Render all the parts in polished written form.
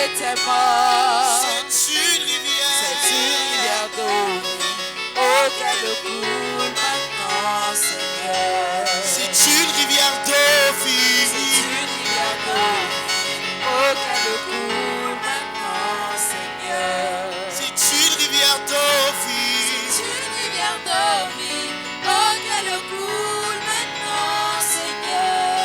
était mort. C'est une rivière d'eau vive. Oh, qu'elle coule maintenant, Seigneur. C'est une rivière d'eau vive. C'est une rivière d'eau vive. Oh, qu'elle coule maintenant, Seigneur. C'est une rivière d'eau vive. C'est une rivière d'eau vive. Oh, qu'elle coule maintenant, Seigneur.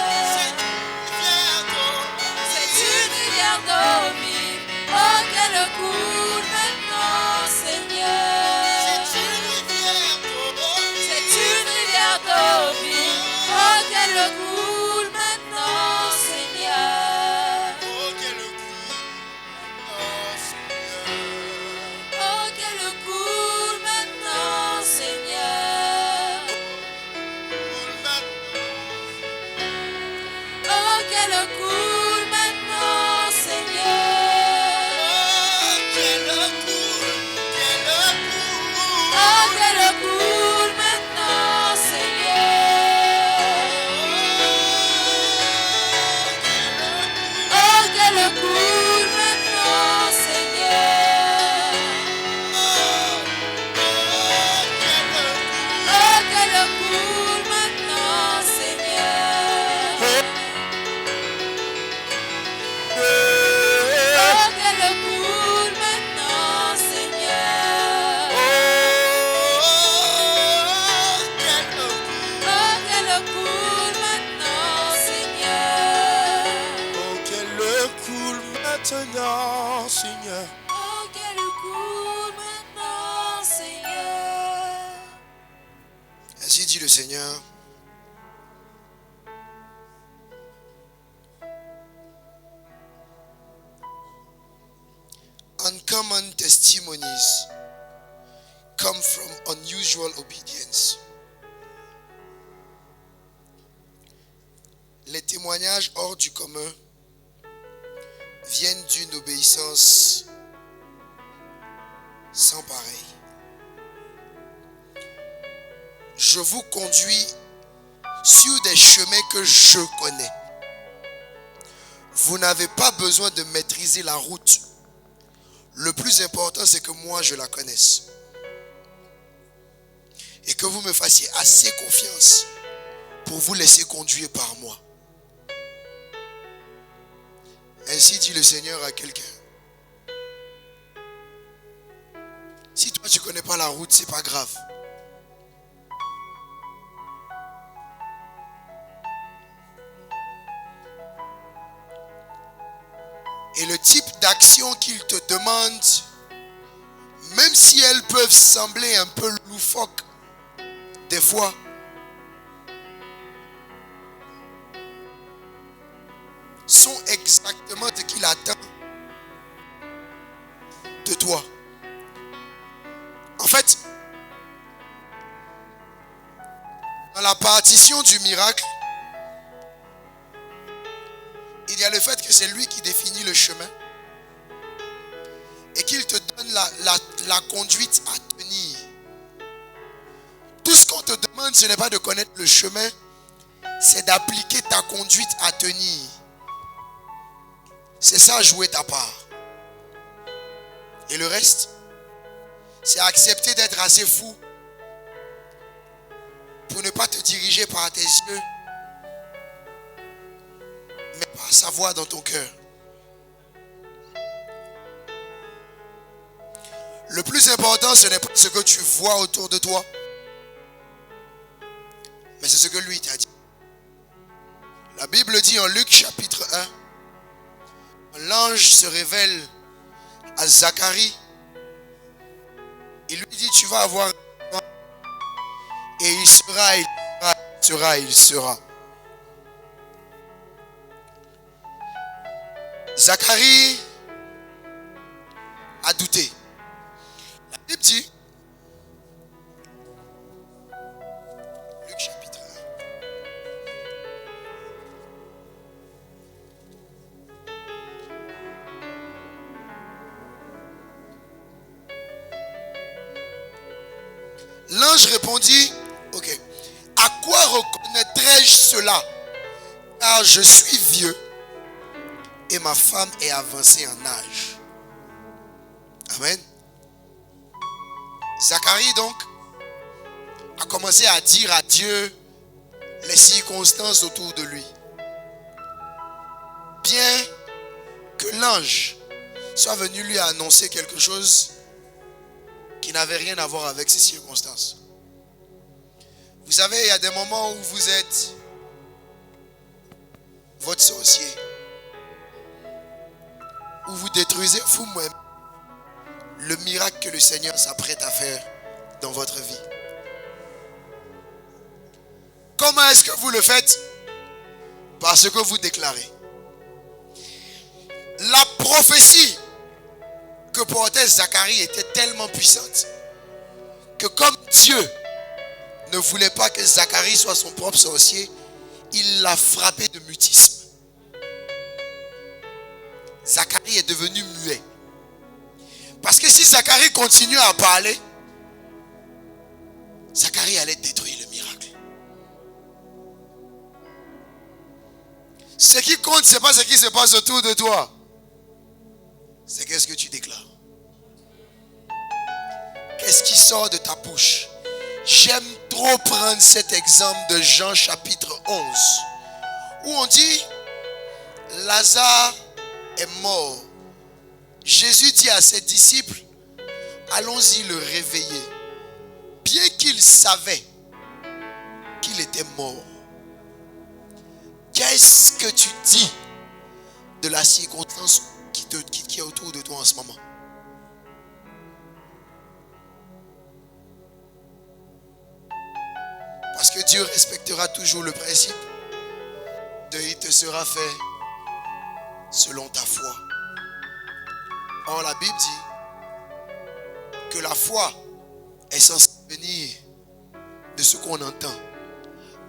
C'est une rivière d'eau vive. Oh, qu'elle coule maintenant, Seigneur. C'est une rivière d'eau vive. Oh, qu'elle coule maintenant, Seigneur. Oh, qu'elle coule. Oh, Seigneur. Oh, qu'elle coule maintenant, Seigneur. Oh, qu'elle coule maintenant, Seigneur. Oh, qu'elle coule maintenant, Seigneur. Oh, qu'elle coule maintenant, Seigneur. Oh, qu'elle coule maintenant, Seigneur. Oh, qu'elle coule maintenant, Seigneur. Oh, qu'elle coule maintenant, Seigneur. Oh, qu'elle coule maintenant, Seigneur. Oh, qu'elle coule maintenant, Seigneur. Ainsi dit le Seigneur. Uncommon testimonies come from unusual obedience. Les témoignages hors du commun viennent d'une obéissance sans pareil. Je vous conduis sur des chemins que je connais. Vous n'avez pas besoin de maîtriser la route. Le plus important, c'est que moi, je la connaisse. Et que vous me fassiez assez confiance pour vous laisser conduire par moi. Ainsi dit le Seigneur à quelqu'un. Si toi, tu ne connais pas la route, ce n'est pas grave. Et le type d'action qu'il te demande, même si elles peuvent sembler un peu loufoques, des fois, sont exactement ce qu'il attend de toi. En fait, dans la partition du miracle, il y a le fait que c'est lui qui définit le chemin et qu'il te donne la conduite à tenir. Tout ce qu'on te demande, ce n'est pas de connaître le chemin, c'est d'appliquer ta conduite à tenir. C'est ça, jouer ta part. Et le reste, c'est accepter d'être assez fou pour ne pas te diriger par tes yeux, mais par sa voix dans ton cœur. Le plus important, ce n'est pas ce que tu vois autour de toi, mais c'est ce que lui t'a dit. La Bible dit en Luc chapitre 1, l'ange se révèle à Zacharie. Il lui dit, tu vas avoir un enfant, et il sera. Zacharie a douté. La Bible dit, Luc chapitre 1. L'ange répondit, ok, à quoi reconnaîtrai-je cela? Car je suis vieux et ma femme est avancée en âge. Amen. Zacharie donc a commencé à dire à Dieu les circonstances autour de lui. Bien que l'ange soit venu lui annoncer quelque chose qui n'avait rien à voir avec ces circonstances. Vous savez, il y a des moments où vous êtes votre sorcier, où vous détruisez vous-même le miracle que le Seigneur s'apprête à faire dans votre vie. Comment est-ce que vous le faites? Parce que vous déclarez. La prophétie que portait Zacharie était tellement puissante que comme Dieu ne voulait pas que Zacharie soit son propre sorcier, il l'a frappé de mutisme. Zacharie est devenu muet. Parce que si Zacharie continuait à parler, Zacharie allait détruire le miracle. Ce qui compte, ce n'est pas ce qui se passe autour de toi. C'est qu'est-ce que tu déclares. Qu'est-ce qui sort de ta bouche? J'aime trop prendre cet exemple de Jean chapitre 11. Où on dit, Lazare est mort. Jésus dit à ses disciples, allons-y le réveiller. Bien qu'il savait qu'il était mort. Qu'est-ce que tu dis de la circonstance qui est autour de toi en ce moment? Parce que Dieu respectera toujours le principe de il te sera fait selon ta foi. Or la Bible dit que la foi est censée venir de ce qu'on entend,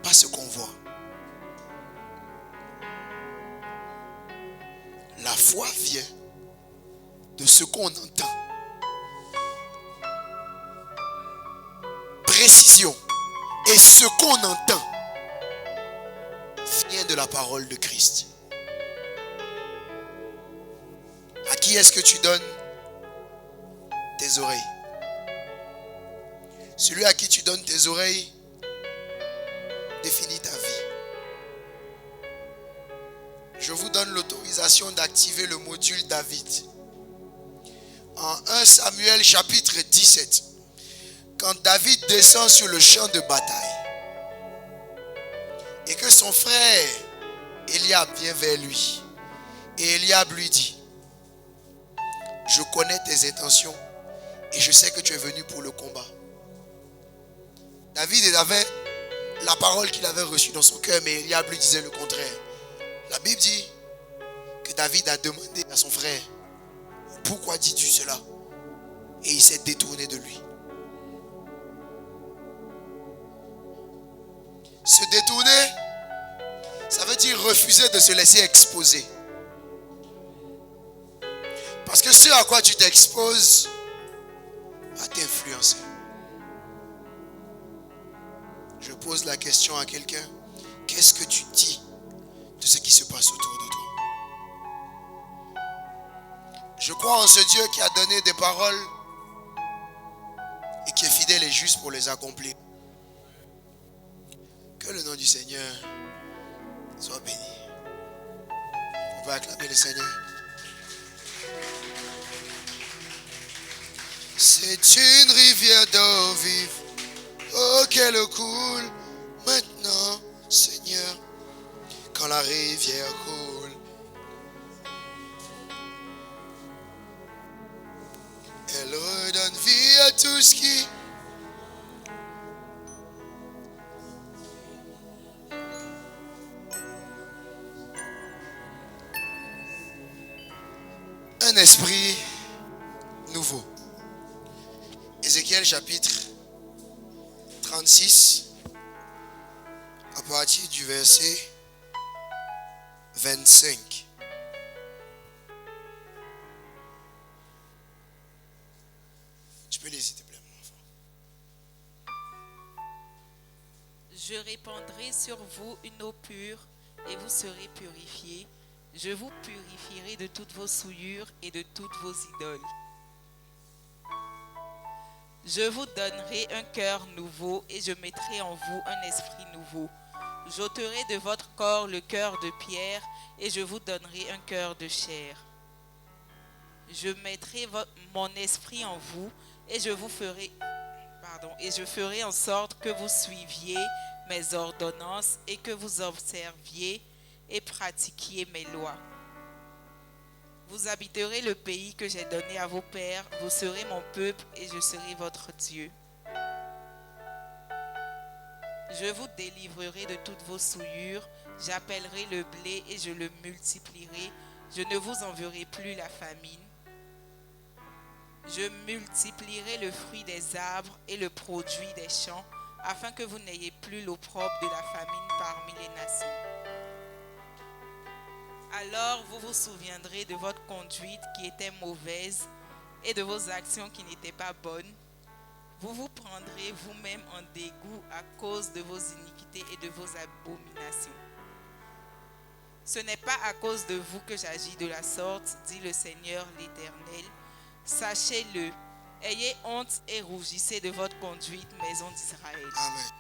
pas ce qu'on voit. La foi vient de ce qu'on entend. Précision. Et ce qu'on entend vient de la parole de Christ. À qui est-ce que tu donnes tes oreilles? Celui à qui tu donnes tes oreilles définit ta vie. Je vous donne l'autorisation d'activer le module David. En 1 Samuel chapitre 17, quand David descend sur le champ de bataille et que son frère Eliab vient vers lui et Eliab lui dit, je connais tes intentions et je sais que tu es venu pour le combat. David avait la parole qu'il avait reçue dans son cœur, mais Eliab lui disait le contraire. La Bible dit que David a demandé à son frère, pourquoi dis-tu cela? Et il s'est détourné de lui. Se détourner, ça veut dire refuser de se laisser exposer. Parce que ce à quoi tu t'exposes va t'influencer. Je pose la question à quelqu'un. Qu'est-ce que tu dis de ce qui se passe autour de toi? Je crois en ce Dieu qui a donné des paroles et qui est fidèle et juste pour les accomplir. Que le nom du Seigneur soit béni. On va acclamer le Seigneur. C'est une rivière d'eau vive, oh qu'elle coule maintenant, Seigneur, quand la rivière coule. Elle redonne vie à tout ce qui un esprit nouveau. Ézéchiel chapitre 36, à partir du verset 25. Tu peux lire s'il te plaît, mon enfant. Je répandrai sur vous une eau pure et vous serez purifiés. Je vous purifierai de toutes vos souillures et de toutes vos idoles. Je vous donnerai un cœur nouveau et je mettrai en vous un esprit nouveau. J'ôterai de votre corps le cœur de pierre et je vous donnerai un cœur de chair. Je mettrai mon esprit en vous et je ferai en sorte que vous suiviez mes ordonnances et que vous observiez et pratiquiez mes lois. Vous habiterez le pays que j'ai donné à vos pères, vous serez mon peuple et je serai votre Dieu. Je vous délivrerai de toutes vos souillures, j'appellerai le blé et je le multiplierai, je ne vous enverrai plus la famine. Je multiplierai le fruit des arbres et le produit des champs, afin que vous n'ayez plus l'opprobre de la famine parmi les nations. Alors vous vous souviendrez de votre conduite qui était mauvaise et de vos actions qui n'étaient pas bonnes. Vous vous prendrez vous-même en dégoût à cause de vos iniquités et de vos abominations. Ce n'est pas à cause de vous que j'agis de la sorte, dit le Seigneur l'Éternel. Sachez-le, ayez honte et rougissez de votre conduite, maison d'Israël. Amen.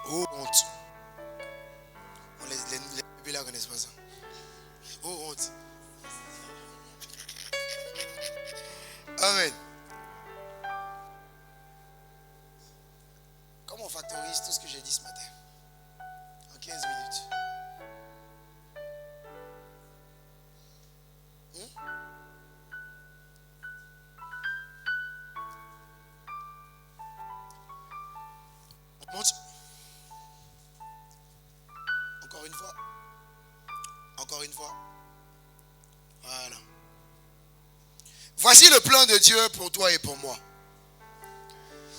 Oh, honte. Les bébés là connaissent pas ça. Oh, honte. Amen. Comment on factorise tout ce que j'ai dit ce matin en 15 minutes? On monte. Encore une fois. Encore une fois. Voilà. Voici le plan de Dieu pour toi et pour moi.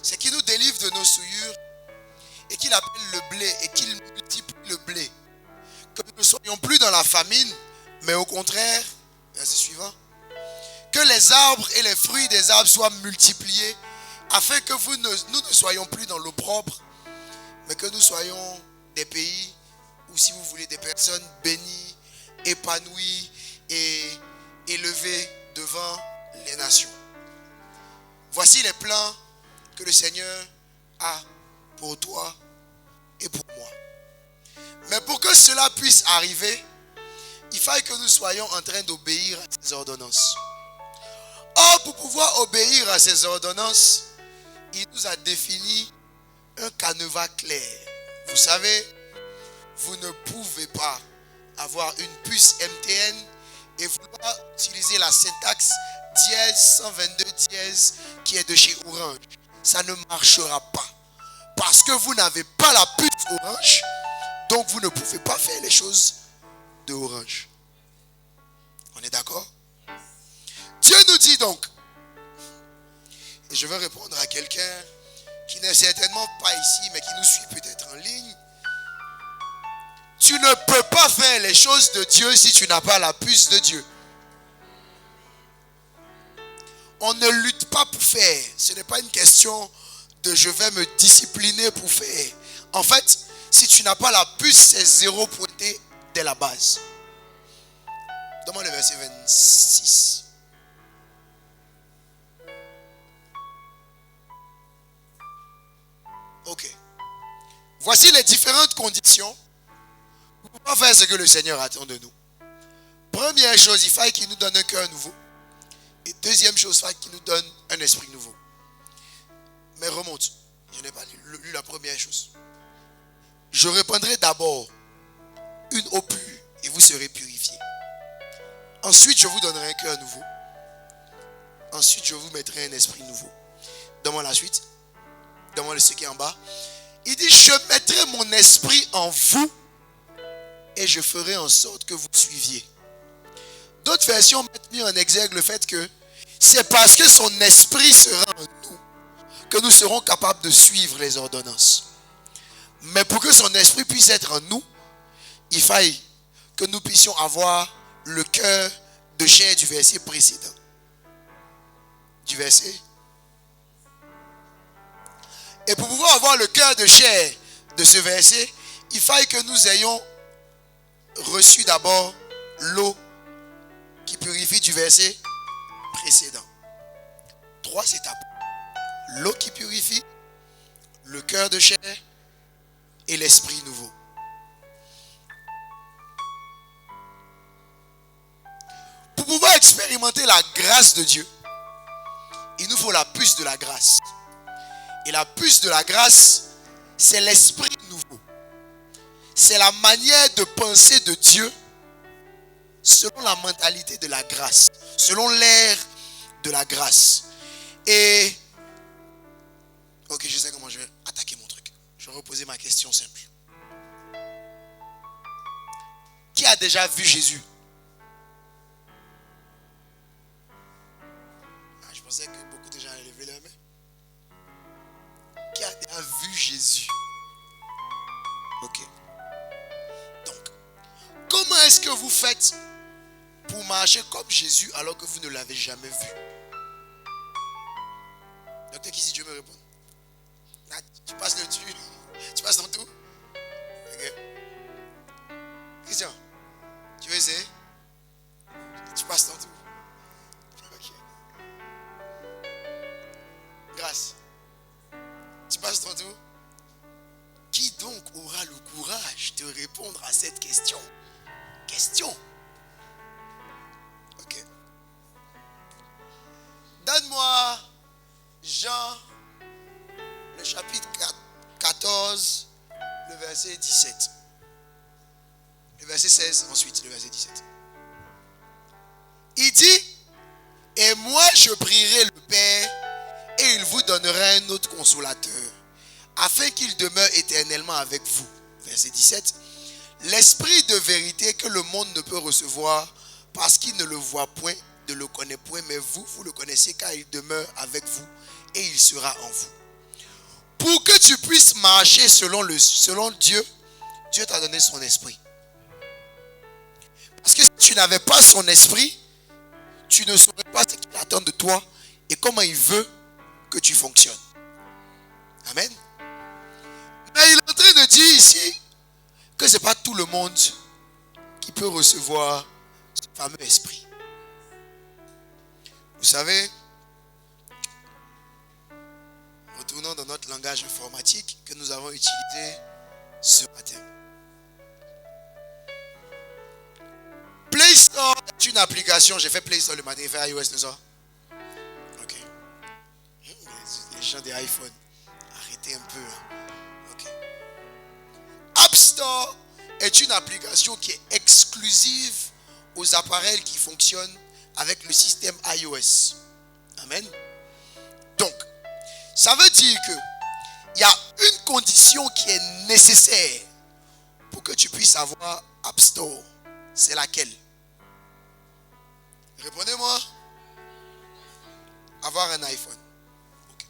C'est qu'il nous délivre de nos souillures et qu'il appelle le blé et qu'il multiplie le blé. Que nous ne soyons plus dans la famine, mais au contraire, verset suivant, que les arbres et les fruits des arbres soient multipliés afin que nous ne soyons plus dans l'opprobre, mais que nous soyons des pays où, si vous voulez, des personnes bénies, épanouies et élevées devant les nations. Voici les plans que le Seigneur a pour toi et pour moi. Mais pour que cela puisse arriver, il faille que nous soyons en train d'obéir à ces ordonnances. Or, pour pouvoir obéir à ces ordonnances, il nous a défini un canevas clair. Vous savez, vous ne pouvez pas avoir une puce MTN et vouloir utiliser la syntaxe dièse 122 dièse qui est de chez Orange. Ça ne marchera pas. Parce que vous n'avez pas la puce Orange, donc vous ne pouvez pas faire les choses de Orange. On est d'accord? Dieu nous dit donc, et je vais répondre à quelqu'un qui n'est certainement pas ici, mais qui nous suit peut-être en ligne. Tu ne peux pas faire les choses de Dieu si tu n'as pas la puce de Dieu. On ne lutte pas pour faire. Ce n'est pas une question de je vais me discipliner pour faire. En fait, si tu n'as pas la puce, c'est zéro pointé dès la base. Donne-moi le verset 26. Ok. Voici les différentes conditions pour pouvoir faire ce que le Seigneur attend de nous. Première chose, il faille qu'il nous donne un cœur nouveau. Et deuxième chose, il faille qu'il nous donne un esprit nouveau. Mais remonte. Je n'ai pas lu la première chose. Je répandrai d'abord une eau pure et vous serez purifiés. Ensuite, je vous donnerai un cœur nouveau. Ensuite, je vous mettrai un esprit nouveau. Donne-moi la suite. Donne-moi ce qui est en bas. Il dit, je mettrai mon esprit en vous et je ferai en sorte que vous suiviez. D'autres versions mettent mis en exergue le fait que c'est parce que son esprit sera en nous que nous serons capables de suivre les ordonnances. Mais pour que son esprit puisse être en nous, il faille que nous puissions avoir le cœur de chair du verset précédent. Du verset. Et pour pouvoir avoir le cœur de chair de ce verset, il faille que nous ayons reçu d'abord l'eau qui purifie du verset précédent. 3 étapes. L'eau qui purifie, le cœur de chair et l'esprit nouveau. Pour pouvoir expérimenter la grâce de Dieu, il nous faut la puce de la grâce. Et la puce de la grâce, c'est l'esprit nouveau. C'est la manière de penser de Dieu selon la mentalité de la grâce, selon l'ère de la grâce. Et ok, je sais comment je vais attaquer mon truc. Je vais reposer ma question simple. Qui a déjà vu Jésus? Je pensais que beaucoup de gens allaient lever leur main. Qui a déjà vu Jésus? Ok. Donc, comment est-ce que vous faites pour marcher comme Jésus alors que vous ne l'avez jamais vu? Docteur Kisi, Dieu me répond. Tu passes le dessus. Tu passes dans tout. Ok. Christian, tu veux essayer? Tu passes dans tout. Ok. Grâce. Tu passes dans tout. Qui donc aura le courage de répondre à cette question? Ok. Donne-moi Jean, le chapitre 14, le verset 17. Le verset 16, ensuite le verset 17. Il dit, et moi je prierai le Père, et il vous donnera un autre consolateur, afin qu'il demeure éternellement avec vous. Verset 17. L'esprit de vérité que le monde ne peut recevoir, parce qu'il ne le voit point, ne le connaît point, mais vous, vous le connaissez, car il demeure avec vous, et il sera en vous. Pour que tu puisses marcher selon Dieu, Dieu t'a donné son esprit. Parce que si tu n'avais pas son esprit, tu ne saurais pas ce qu'il attend de toi et comment il veut que tu fonctionnes. Amen. Mais il est en train de dire ici que ce n'est pas tout le monde qui peut recevoir ce fameux esprit. Vous savez, retournons dans notre langage informatique que nous avons utilisé ce matin. Play Store est une application. J'ai fait Play Store le matin, j'ai fait iOS le soir. Ok. Les gens des iPhones, arrêtez un peu. Ok. App Store est une application qui est exclusive aux appareils qui fonctionnent avec le système iOS. Amen. Donc, ça veut dire que il y a une condition qui est nécessaire pour que tu puisses avoir App Store. C'est laquelle? Répondez-moi. Avoir un iPhone. Okay.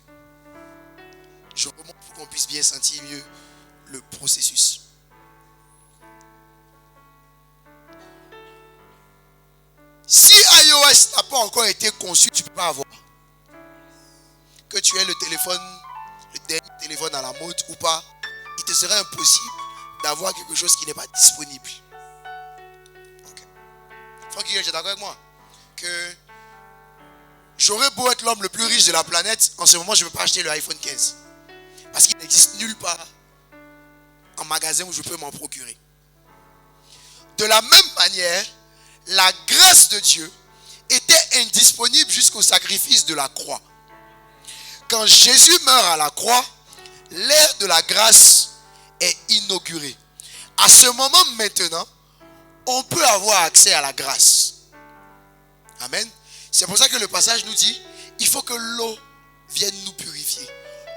Je remonte pour qu'on puisse bien sentir mieux le processus. Si iOS n'a pas encore été conçu, tu ne peux pas avoir. Que tu aies le dernier téléphone à la mode ou pas, il te serait impossible d'avoir quelque chose qui n'est pas disponible. Okay. Francky, tu es d'accord avec moi? Que j'aurais beau être l'homme le plus riche de la planète, en ce moment je ne peux pas acheter le iPhone 15. Parce qu'il n'existe nulle part en magasin où je peux m'en procurer. De la même manière, la grâce de Dieu était indisponible jusqu'au sacrifice de la croix. Quand Jésus meurt à la croix, l'ère de la grâce est inaugurée. À ce moment maintenant, on peut avoir accès à la grâce. Amen. C'est pour ça que le passage nous dit, il faut que l'eau vienne nous purifier.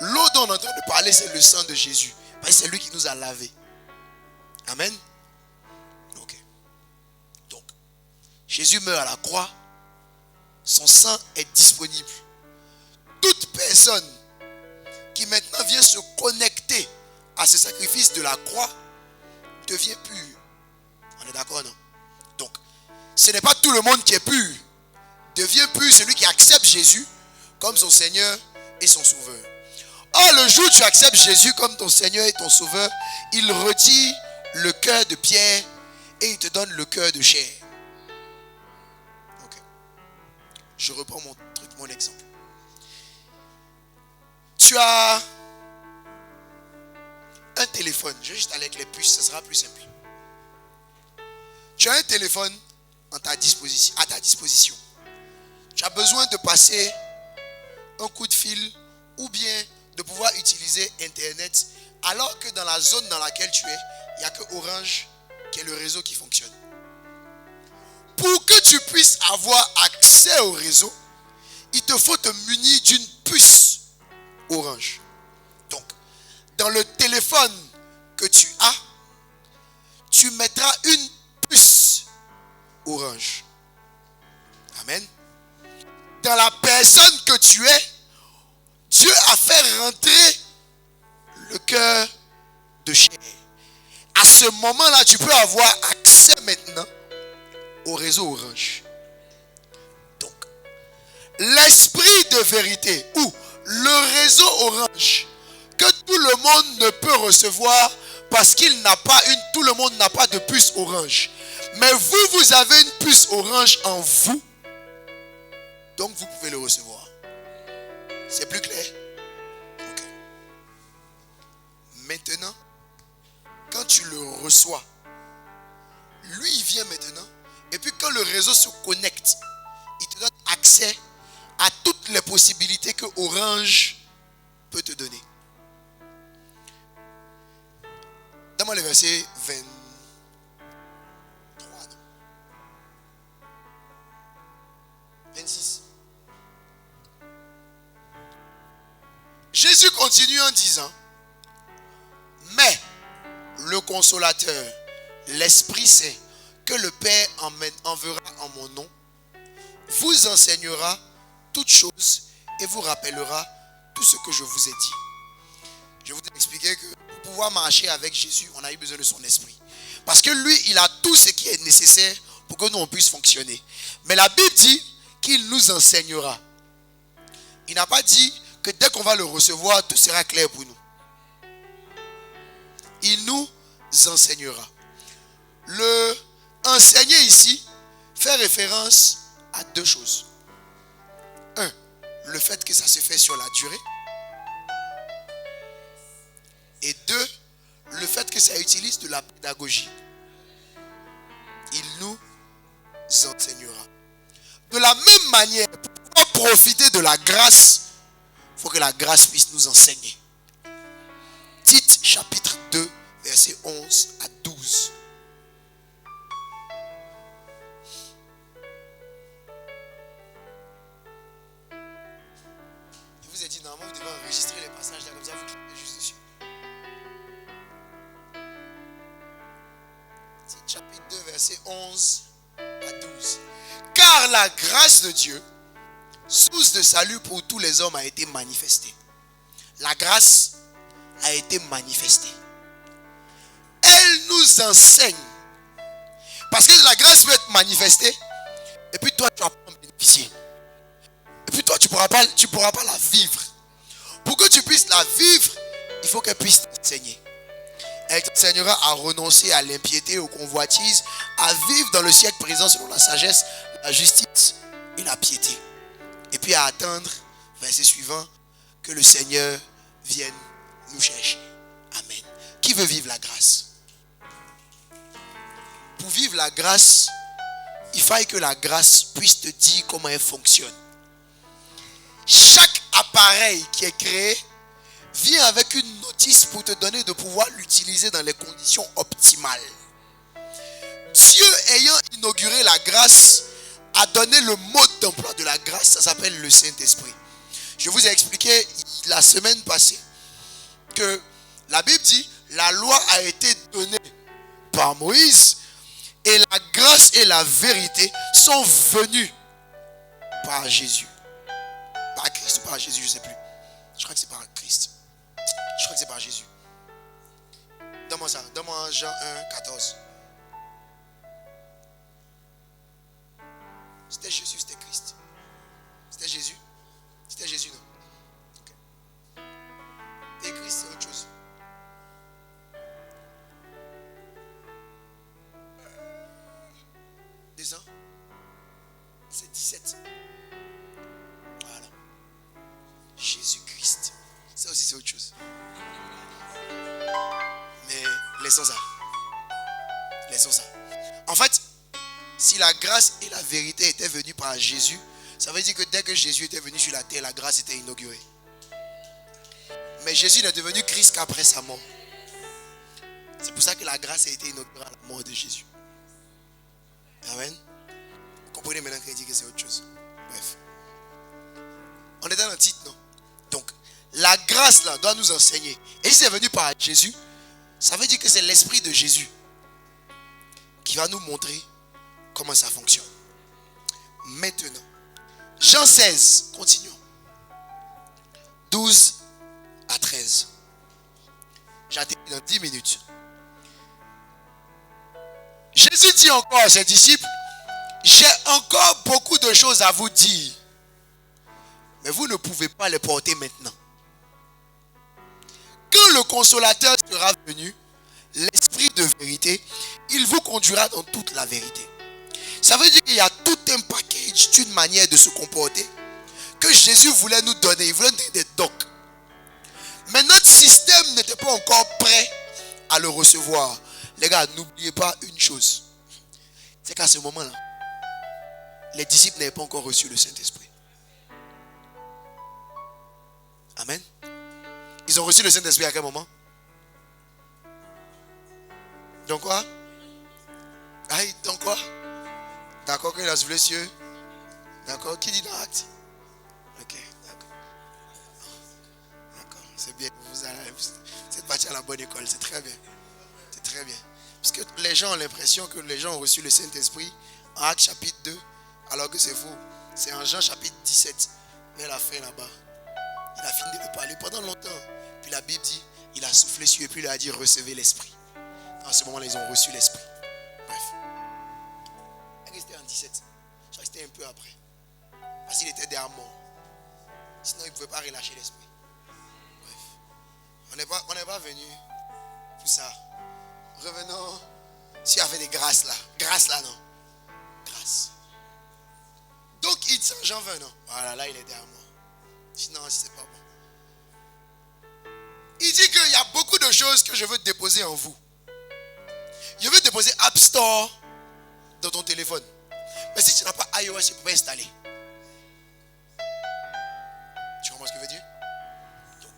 L'eau dont on est en train de parler, c'est le sang de Jésus. Parce que c'est lui qui nous a lavés. Amen. Ok. Donc, Jésus meurt à la croix. Son sang est disponible. Toute personne qui maintenant vient se connecter à ce sacrifice de la croix devient pur. On est d'accord, non? Donc, ce n'est pas tout le monde qui est pur. Devient pur celui qui accepte Jésus comme son Seigneur et son Sauveur. Or, le jour où tu acceptes Jésus comme ton Seigneur et ton Sauveur, il retire le cœur de pierre et il te donne le cœur de chair. Je reprends mon exemple. Tu as un téléphone. Je vais juste aller avec les puces, ça sera plus simple. Tu as un téléphone à ta disposition. Tu as besoin de passer un coup de fil ou bien de pouvoir utiliser Internet alors que dans la zone dans laquelle tu es, il n'y a que Orange qui est le réseau qui fonctionne. Pour que tu puisses avoir accès au réseau, il te faut te munir d'une puce Orange. Donc, dans le téléphone que tu as, tu mettras une puce Orange. Amen. Dans la personne que tu es, Dieu a fait rentrer le cœur de chair. À ce moment-là, tu peux avoir accès maintenant au réseau Orange. Donc, l'esprit de vérité ou le réseau Orange que tout le monde ne peut recevoir parce tout le monde n'a pas de puce Orange. Mais vous avez une puce Orange en vous. Donc vous pouvez le recevoir. C'est plus clair? Ok. Maintenant, quand tu le reçois, lui il vient maintenant. Et puis quand le réseau se connecte, il te donne accès à toutes les possibilités que Orange peut te donner. Donne-moi le verset 23. Non. 26. Jésus continue en disant, mais le consolateur, l'Esprit Saint, que le Père enverra en mon nom, vous enseignera toutes choses et vous rappellera tout ce que je vous ai dit. Je vous ai expliqué que pour pouvoir marcher avec Jésus, on a eu besoin de son esprit. Parce que lui, il a tout ce qui est nécessaire pour que nous on puisse fonctionner. Mais la Bible dit qu'il nous enseignera. Il n'a pas dit que dès qu'on va le recevoir, tout sera clair pour nous. Il nous enseignera. Le enseigner ici fait référence à deux choses. Un, le fait que ça se fait sur la durée. Et deux, le fait que ça utilise de la pédagogie. Il nous enseignera. De la même manière, pour pouvoir profiter de la grâce, il faut que la grâce puisse nous enseigner. Tite chapitre 2, versets 11 à 12. Je vous ai dit, normalement, vous devez enregistrer les passages là, comme ça, vous cliquez juste dessus. Tite chapitre 2, versets 11 à 12. Car la grâce de Dieu, source de salut pour tous les hommes, a été manifestée. La grâce a été manifestée. Elle nous enseigne. Parce que la grâce peut être manifestée. Et puis toi, tu vas pas en bénéficier. Et puis toi, tu pourras pas la vivre. Pour que tu puisses la vivre, il faut qu'elle puisse t'enseigner. Elle t'enseignera à renoncer à l'impiété, aux convoitises, à vivre dans le siècle présent selon la sagesse, la justice et la piété. Et puis à attendre, verset suivant, que le Seigneur vienne nous chercher. Amen. Qui veut vivre la grâce? Pour vivre la grâce, il faille que la grâce puisse te dire comment elle fonctionne. Chaque appareil qui est créé vient avec une notice pour te donner de pouvoir l'utiliser dans les conditions optimales. Dieu ayant inauguré la grâce, a donné le mode d'emploi de la grâce, ça s'appelle le Saint-Esprit. Je vous ai expliqué la semaine passée que la Bible dit la loi a été donnée par Moïse et la grâce et la vérité sont venues par Jésus. Par Christ ou par Jésus, je ne sais plus. Je crois que c'est par Christ. Je crois que c'est par Jésus. Donne-moi ça. Donne-moi Jean 1, 14. C'était Jésus, c'était Christ. C'était Jésus. C'était Jésus, non? Okay. Et Christ, c'est autre chose. Descends. C'est 17. Laissons ça. Laissons ça. En fait, si la grâce et la vérité étaient venues par Jésus, ça veut dire que dès que Jésus était venu sur la terre, la grâce était inaugurée. Mais Jésus n'est devenu Christ qu'après sa mort. C'est pour ça que la grâce a été inaugurée à la mort de Jésus. Amen. Vous comprenez maintenant qu'il dit que c'est autre chose. Bref. On est dans le titre, non? Donc, la grâce là doit nous enseigner. Et si c'est venu par Jésus, ça veut dire que c'est l'esprit de Jésus qui va nous montrer comment ça fonctionne. Maintenant, Jean 16, continuons. 12 à 13. J'atterris dans 10 minutes. Jésus dit encore à ses disciples, j'ai encore beaucoup de choses à vous dire, mais vous ne pouvez pas les porter maintenant. Quand le consolateur sera venu, l'esprit de vérité, il vous conduira dans toute la vérité. Ça veut dire qu'il y a tout un package d'une manière de se comporter que Jésus voulait nous donner. Il voulait nous donner des docs. Mais notre système n'était pas encore prêt à le recevoir. Les gars, n'oubliez pas une chose. C'est qu'à ce moment-là, les disciples n'avaient pas encore reçu le Saint-Esprit. Amen. Ils ont reçu le Saint-Esprit à quel moment? Donc quoi? Aïe, donc quoi? D'accord, qu'il a soufflé sur eux. D'accord, qui dit dans Acte? Ok, d'accord. D'accord, c'est bien. Vous êtes parti à la bonne école, c'est très bien. C'est très bien. Parce que les gens ont l'impression que les gens ont reçu le Saint-Esprit en Acte chapitre 2, alors que c'est faux. C'est en Jean chapitre 17, vers la fin là-bas. Il a fini de parler pendant longtemps. Puis la Bible dit, il a soufflé sur eux, puis il a dit, recevez l'Esprit. En ce moment-là, ils ont reçu l'Esprit. Bref. C'était en 17. Je crois que c'était un peu après. Parce qu'il était déjà mort. Sinon, il ne pouvait pas relâcher l'Esprit. Bref. On n'est pas venu pour ça. Revenons. S'il y avait des grâces là. Grâce là, non. Grâce. Donc, il dit Jean 20, non. Voilà, là, il est derrière moi. Sinon, c'est pas bon. Il dit qu'il y a beaucoup de choses que je veux déposer en vous. Je veux déposer App Store dans ton téléphone. Mais si tu n'as pas iOS, tu ne peux pas installer. Tu comprends ce que je veux dire? Donc,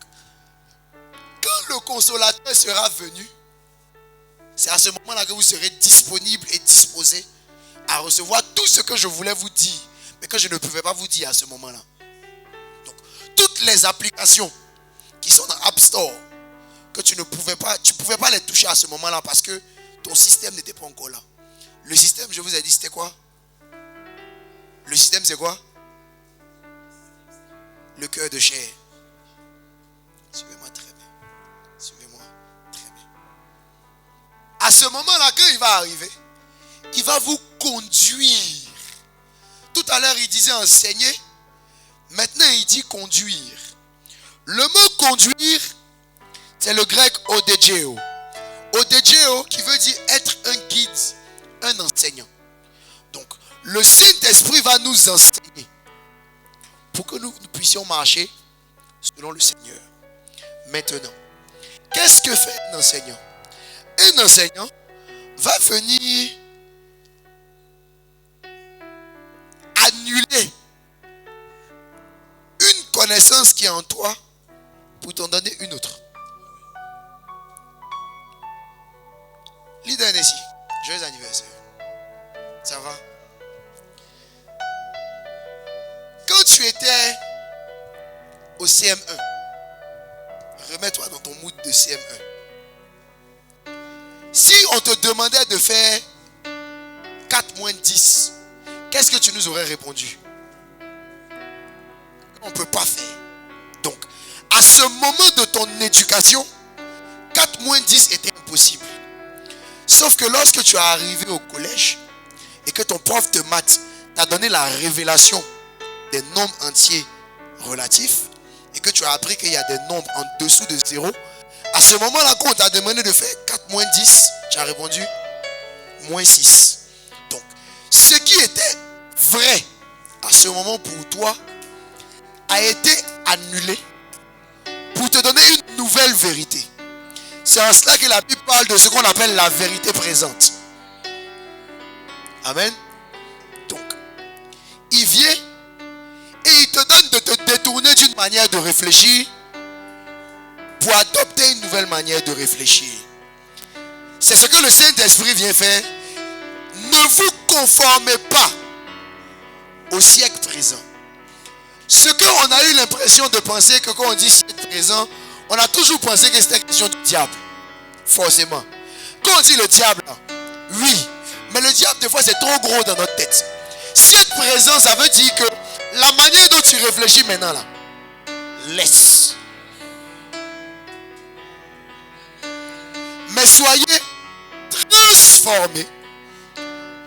quand le consolateur sera venu, c'est à ce moment-là que vous serez disponible et disposé à recevoir tout ce que je voulais vous dire, mais que je ne pouvais pas vous dire à ce moment-là. Donc, toutes les applications qui sont dans App Store, que tu ne pouvais pas les toucher à ce moment-là parce que ton système n'était pas encore là. Le système, je vous ai dit, c'était quoi? Le système, c'est quoi? Le cœur de chair. Suivez-moi très bien. Suivez-moi très bien. À ce moment-là, quand il va arriver, il va vous conduire. Tout à l'heure, il disait enseigner. Maintenant, il dit conduire. Le mot conduire, c'est le grec odegeo. Odegeo qui veut dire être un guide, un enseignant. Donc, le Saint-Esprit va nous enseigner pour que nous puissions marcher selon le Seigneur. Maintenant, qu'est-ce que fait un enseignant? Un enseignant va venir annuler une connaissance qui est en toi pour t'en donner une autre. Leader ici, joyeux anniversaire. Ça va? Quand tu étais au CM1, remets-toi dans ton mood de CM1. Si on te demandait de faire 4 moins 10, qu'est-ce que tu nous aurais répondu? On ne peut pas faire. Donc, à ce moment de ton éducation, 4 moins 10 était impossible. Sauf que lorsque tu es arrivé au collège et que ton prof de maths t'a donné la révélation des nombres entiers relatifs et que tu as appris qu'il y a des nombres en dessous de 0, à ce moment-là, quand on t'a demandé de faire 4 moins 10, tu as répondu moins 6. Donc, ce qui était vrai à ce moment pour toi a été annulé pour te donner une nouvelle vérité. C'est en cela que la Bible parle de ce qu'on appelle la vérité présente. Amen. Donc, il vient et il te donne de te détourner d'une manière de réfléchir pour adopter une nouvelle manière de réfléchir. C'est ce que le Saint-Esprit vient faire. Ne vous conformez pas au siècle présent. Ce qu'on a eu l'impression de penser que quand on dit siècle présent, on a toujours pensé que c'était question du diable. Forcément. Quand on dit le diable, oui. Mais le diable, des fois, c'est trop gros dans notre tête. Siècle présent, ça veut dire que la manière dont tu réfléchis maintenant, là, laisse. Mais soyez transformés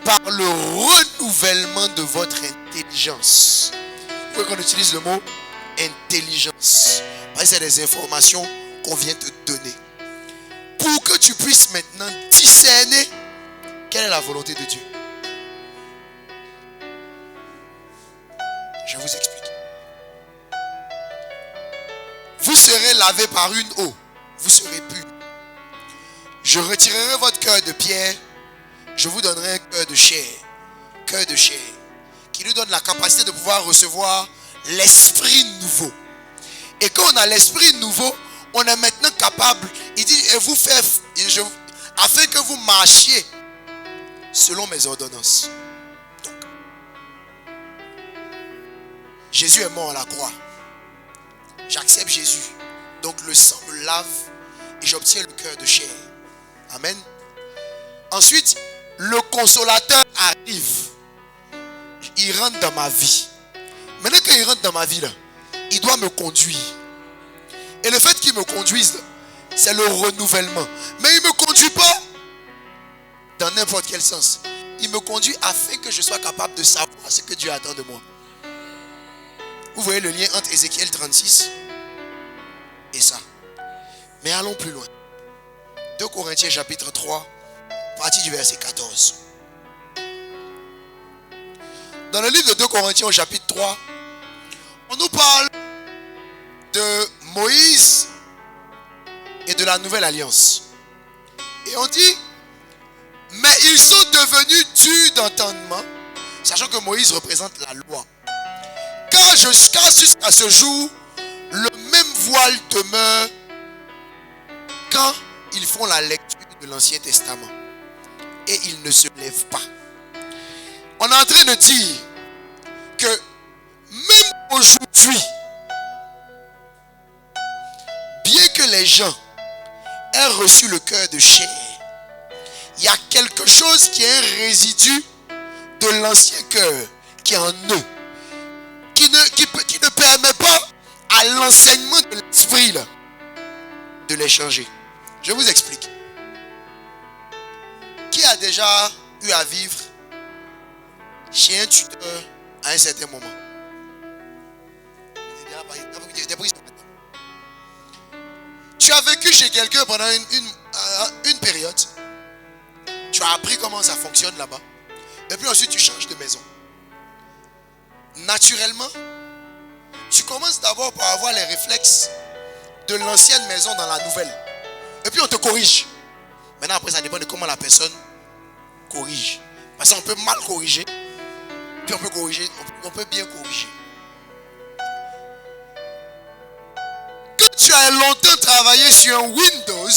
par le renouvellement de votre intelligence. Vous voyez qu'on utilise le mot intelligence. Parce que c'est des informations qu'on vient te donner. Pour que tu puisses maintenant discerner quelle est la volonté de Dieu. Je vous explique. Vous serez lavé par une eau. Vous serez pur. Je retirerai votre cœur de pierre. Je vous donnerai un cœur de chair. Cœur de chair. Qui nous donne la capacité de pouvoir recevoir l'esprit nouveau. Et quand on a l'esprit nouveau, on est maintenant capable. Il dit, et vous faites, afin que vous marchiez selon mes ordonnances. Donc, Jésus est mort à la croix. J'accepte Jésus. Donc le sang me lave et j'obtiens le cœur de chair. Amen. Ensuite, le consolateur arrive. Il rentre dans ma vie. Maintenant qu'il rentre dans ma vie, là, il doit me conduire. Et le fait qu'il me conduise, c'est le renouvellement. Mais il ne me conduit pas dans n'importe quel sens. Il me conduit afin que je sois capable de savoir ce que Dieu attend de moi. Vous voyez le lien entre Ézéchiel 36 et ça. Mais allons plus loin. 2 Corinthiens chapitre 3, partie du verset 14. Dans le livre de 2 Corinthiens au chapitre 3, on nous parle de Moïse et de la nouvelle alliance. Et on dit, mais ils sont devenus durs d'entendement, sachant que Moïse représente la loi. Car jusqu'à ce jour, le même voile demeure quand ils font la lecture de l'Ancien Testament. Et ils ne se lèvent pas. On est en train de dire que même aujourd'hui, bien que les gens aient reçu le cœur de chair, il y a quelque chose qui est un résidu de l'ancien cœur qui est en eux, qui ne permet pas à l'enseignement de l'esprit là, de les changer. Je vous explique. Qui a déjà eu à vivre chez un tuteur à un certain moment? Tu as vécu chez quelqu'un pendant une période. Tu as appris comment ça fonctionne là-bas. Et puis ensuite tu changes de maison. Naturellement, tu commences d'abord par avoir les réflexes de l'ancienne maison dans la nouvelle. Et puis on te corrige. Maintenant après ça dépend de comment la personne corrige. Parce qu'on peut mal corriger. Puis on peut corriger. On peut bien corriger. Quand tu as longtemps travaillé sur un Windows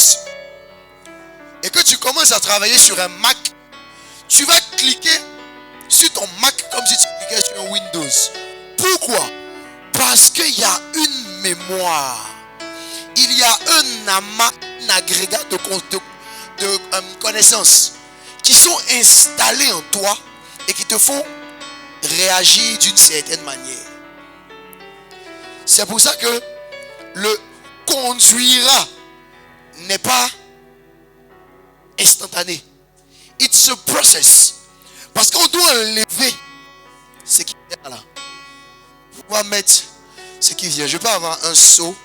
et que tu commences à travailler sur un Mac, tu vas cliquer sur ton Mac comme si tu cliquais sur un Windows. Pourquoi? Parce qu'il y a une mémoire. Il y a un amas, un agrégat de connaissances qui sont installées en toi et qui te font réagir d'une certaine manière. C'est pour ça que le conduira n'est pas instantané. It's a process. Parce qu'on doit enlever ce qui vient là. On va mettre ce qui vient. Je peux avoir un seau,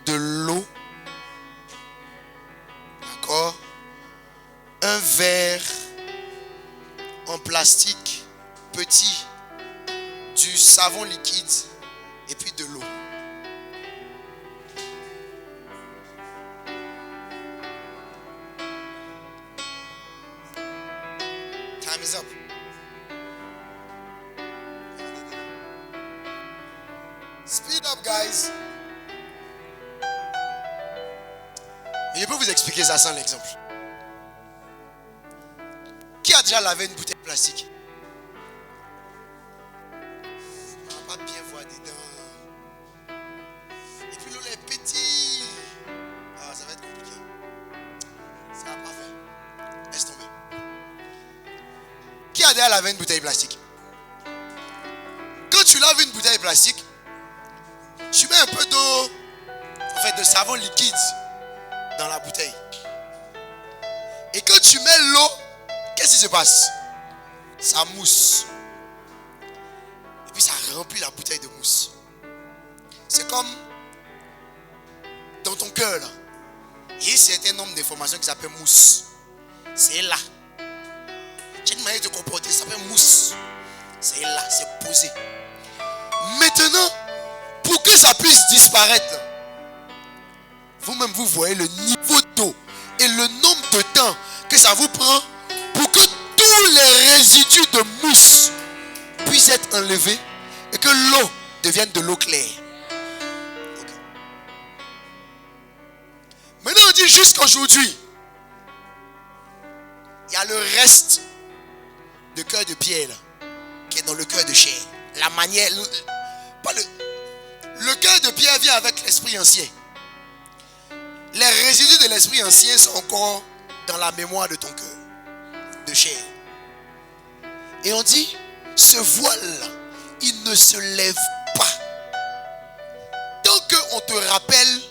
de l'eau, d'accord, un verre en plastique petit, du savon liquide et puis de l'eau. Time is up. Speed up, guys. Mais je peux vous expliquer ça sans l'exemple. Qui a déjà lavé une bouteille plastique? On va pas bien voir dedans. Et puis l'eau est petite. Ah, ça va être compliqué. Ça va pas faire. Laisse tomber. Qui a déjà lavé une bouteille plastique? Quand tu laves une bouteille plastique, tu mets un peu d'eau, en fait de savon liquide dans la bouteille. Et quand tu mets l'eau, qu'est-ce qui se passe? Ça mousse. Et puis ça remplit la bouteille de mousse. C'est comme dans ton cœur là. Il y a un certain nombre d'informations qui s'appellent mousse. C'est là. Tu as une manière de te comporter, ça s'appelle mousse. C'est là, c'est posé. Maintenant, pour que ça puisse disparaître, vous-même vous voyez le niveau d'eau et le nombre de temps que ça vous prend pour que tous les résidus de mousse puissent être enlevés et que l'eau devienne de l'eau claire. Okay. Maintenant on dit jusqu'aujourd'hui, il y a le reste de cœur de pierre là, qui est dans le cœur de chair. La manière, le cœur de pierre vient avec l'esprit ancien. Les résidus de l'esprit ancien sont encore dans la mémoire de ton cœur de chair. Et on dit, ce voile-là, il ne se lève pas tant qu'on te rappelle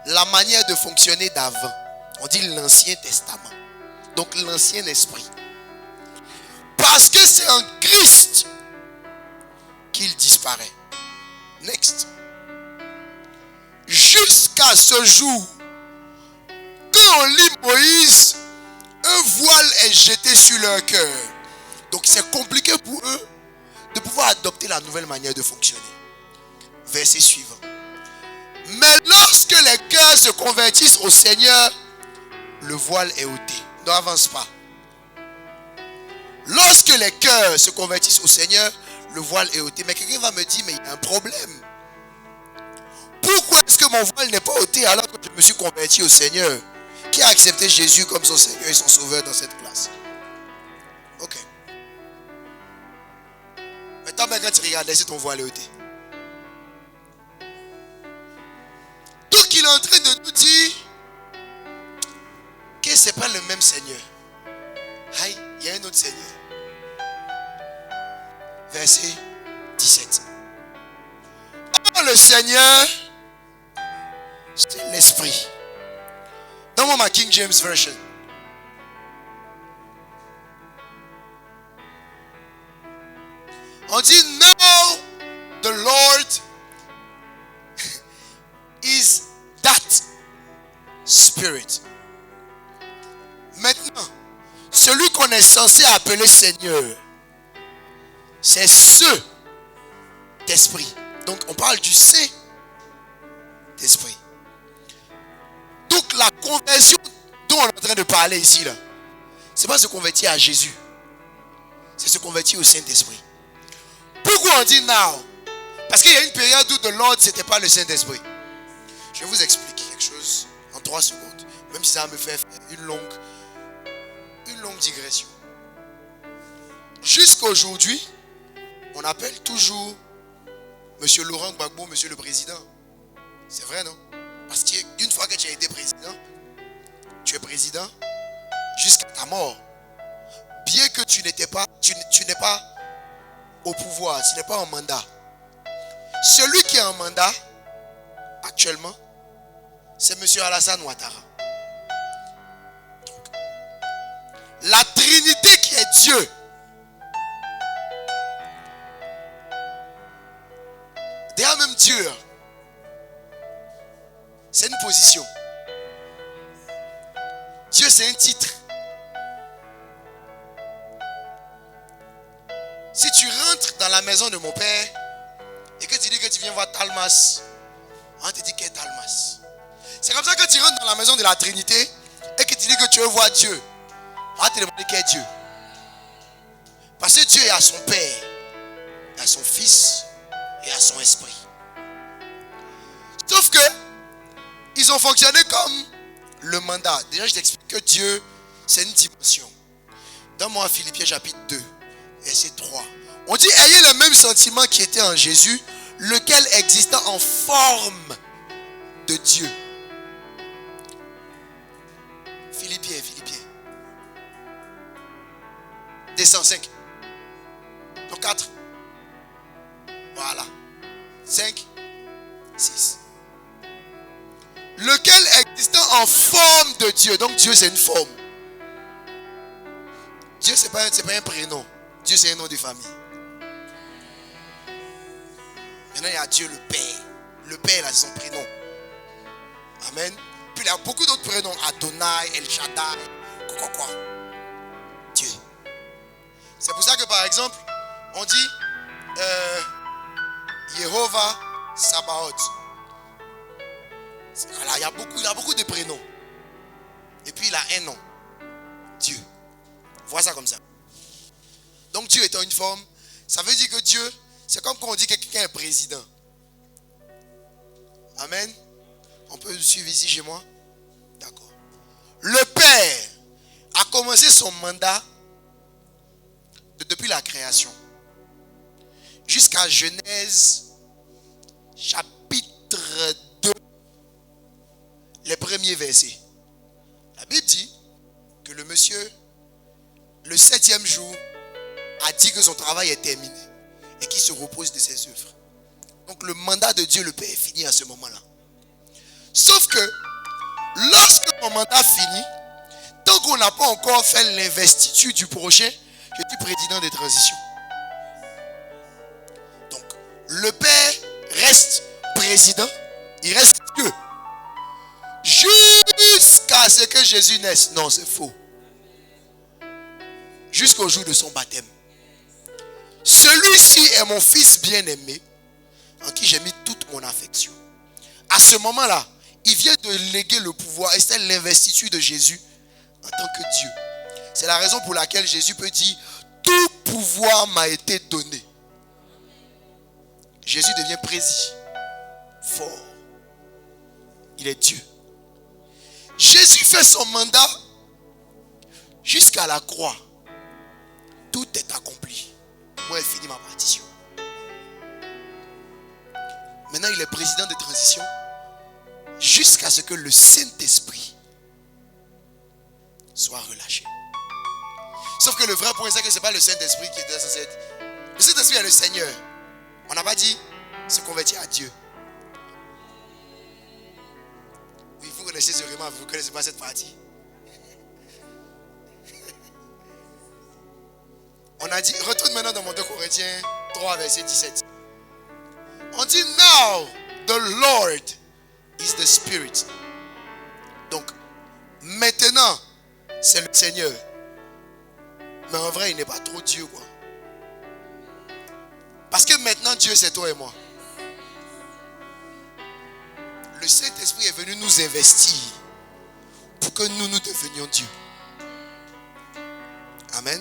la manière de fonctionner d'avant. On dit l'Ancien Testament. Donc l'ancien esprit. Parce que c'est en Christ qu'il disparaît. Next. Jusqu'à ce jour, quand on lit Moïse, un voile est jeté sur leur cœur. Donc c'est compliqué pour eux de pouvoir adopter la nouvelle manière de fonctionner. Verset suivant. Mais lorsque les cœurs se convertissent au Seigneur, le voile est ôté. N'avance pas. Lorsque les cœurs se convertissent au Seigneur, le voile est ôté. Mais quelqu'un va me dire, mais il y a un problème. Pourquoi est-ce que mon voile n'est pas ôté alors que je me suis converti au Seigneur? Qui a accepté Jésus comme son Seigneur et son Sauveur dans cette classe? Ok. Maintenant, quand tu regardes, est-ce que ton voile est ôté? Donc il est en train de nous dire que ce n'est pas le même Seigneur. Aïe, il y a un autre Seigneur. Verset 17. Or le Seigneur, c'est l'Esprit. Donne-moi ma King James Version. On dit, now the Lord is that Spirit. Maintenant, celui qu'on est censé appeler Seigneur, c'est ce d'esprit. Donc on parle du Saint d'esprit. Donc la conversion dont on est en train de parler ici là, c'est pas se convertir à Jésus, c'est se convertir au Saint-Esprit. Pourquoi on dit now? Parce qu'il y a une période où de l'ordre c'était pas le Saint-Esprit. Je vais vous expliquer quelque chose en 3 secondes, même si ça va me faire une longue digression. Jusqu'à aujourd'hui, on appelle toujours Monsieur Laurent Gbagbo, Monsieur le Président. C'est vrai, non? Parce qu'une fois que tu as été président, tu es président jusqu'à ta mort. Bien que tu n'es pas au pouvoir, tu n'es pas en mandat. Celui qui est en mandat, actuellement, c'est Monsieur Alassane Ouattara. Donc, la Trinité qui est Dieu, derrière même Dieu, c'est une position. Dieu, c'est un titre. Si tu rentres dans la maison de mon père et que tu dis que tu viens voir Talmas, on te dit qu'est Talmas. C'est comme ça que tu rentres dans la maison de la Trinité et que tu dis que tu veux voir Dieu. On va te demander qu'est Dieu. Parce que Dieu est à son Père, à son Fils et à son Esprit. Sauf que ils ont fonctionné comme le mandat. Déjà, je t'explique que Dieu, c'est une dimension. Donne-moi Philippiens chapitre 2, verset 3. On dit, ayez le même sentiment qui était en Jésus, lequel exista en forme de Dieu. Philippiens. Descends 5. Donc 4. Voilà. 5, 6. Lequel existant en forme de Dieu. Donc Dieu c'est une forme. Dieu c'est pas un prénom. Dieu c'est un nom de famille. Maintenant il y a Dieu le Père. Le Père là c'est son prénom. Amen. Puis il y a beaucoup d'autres prénoms. Adonai, El Shaddai, quoi. Dieu. C'est pour ça que par exemple on dit Yehovah Sabaoth. Voilà, il y a beaucoup de prénoms. Et puis il a un nom. Dieu. Vois ça comme ça. Donc Dieu étant une forme, ça veut dire que Dieu, c'est comme quand on dit que quelqu'un est président. Amen. On peut le suivre ici chez moi. D'accord. Le Père a commencé son mandat depuis la création jusqu'à Genèse chapitre 2, les premiers versets. La Bible dit que le monsieur, le 7e jour, a dit que son travail est terminé et qu'il se repose de ses œuvres. Donc le mandat de Dieu le Père est fini à ce moment-là. Sauf que lorsque mon mandat finit, tant qu'on n'a pas encore fait l'investiture du prochain, je suis président de transition. Donc le Père reste président, il reste Dieu. Jusqu'à ce que Jésus naisse. Non, c'est faux. Jusqu'au jour de son baptême. Celui-ci est mon fils bien-aimé, en qui j'ai mis toute mon affection. À ce moment-là, il vient de léguer le pouvoir, et c'est l'investiture de Jésus en tant que Dieu. C'est la raison pour laquelle Jésus peut dire, tout pouvoir m'a été donné. Jésus devient président, fort. Il est Dieu. Jésus fait son mandat jusqu'à la croix. Tout est accompli. Moi, j'ai fini ma partition. Maintenant, il est président de transition jusqu'à ce que le Saint-Esprit soit relâché. Sauf que le vrai point, c'est que ce n'est pas le Saint-Esprit qui est censé être. Le Saint-Esprit est le Seigneur. On n'a pas dit se convertir à Dieu. Oui, vous connaissez ce roman, vous ne connaissez pas cette partie. On a dit, retourne maintenant dans mon 2 Corinthiens 3, verset 17. On dit, now the Lord is the Spirit. Donc, maintenant, c'est le Seigneur. Mais en vrai, il n'est pas trop Dieu, quoi. Parce que maintenant, Dieu, c'est toi et moi. Le Saint-Esprit est venu nous investir pour que nous devenions Dieu. Amen.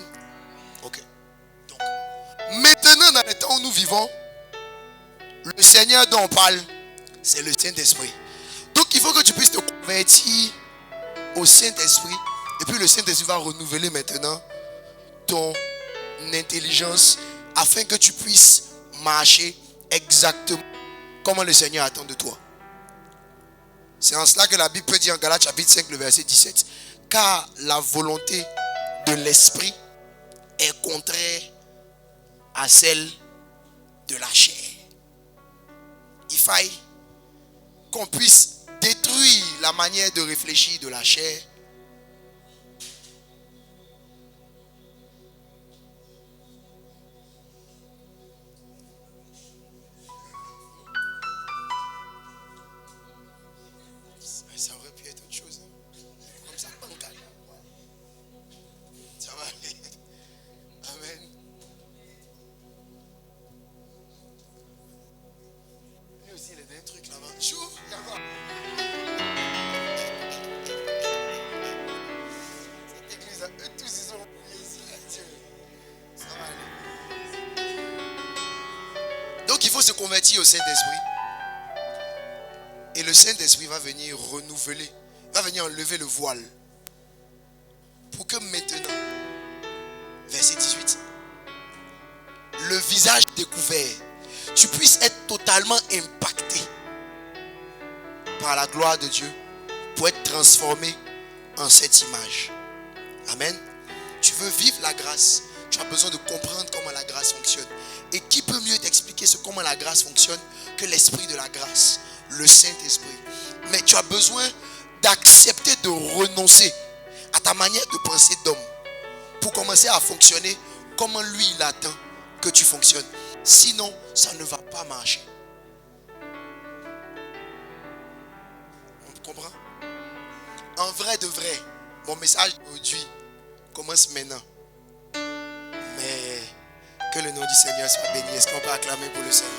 Ok. Donc, maintenant, dans les temps où nous vivons, le Seigneur dont on parle, c'est le Saint-Esprit. Donc, il faut que tu puisses te convertir au Saint-Esprit. Et puis, le Saint-Esprit va renouveler maintenant ton intelligence afin que tu puisses marcher exactement comme le Seigneur attend de toi. C'est en cela que la Bible peut dire en Galates chapitre 5, le verset 17. Car la volonté de l'esprit est contraire à celle de la chair. Il faille qu'on puisse détruire la manière de réfléchir de la chair. Ça aurait pu être autre chose. Comme ça, bancal. Ça va aller. Amen. Lui aussi, il est un truc là-bas. Chou, regarde. se convertir au Saint-Esprit. Et le Saint-Esprit va venir renouveler, va venir enlever le voile. Pour que maintenant, verset 18, le visage découvert, tu puisses être totalement impacté par la gloire de Dieu pour être transformé en cette image. Amen. Tu veux vivre la grâce, tu as besoin de comprendre comment la grâce fonctionne. Et qui peut mieux t'expliquer comment la grâce fonctionne que l'esprit de la grâce, le Saint-Esprit. Mais tu as besoin d'accepter de renoncer à ta manière de penser d'homme pour commencer à fonctionner comme lui il attend que tu fonctionnes. Sinon, ça ne va pas marcher. On comprend? En vrai de vrai, mon message d'aujourd'hui commence maintenant. Mais que le nom du Seigneur soit béni. Est-ce qu'on peut acclamer pour le Seigneur?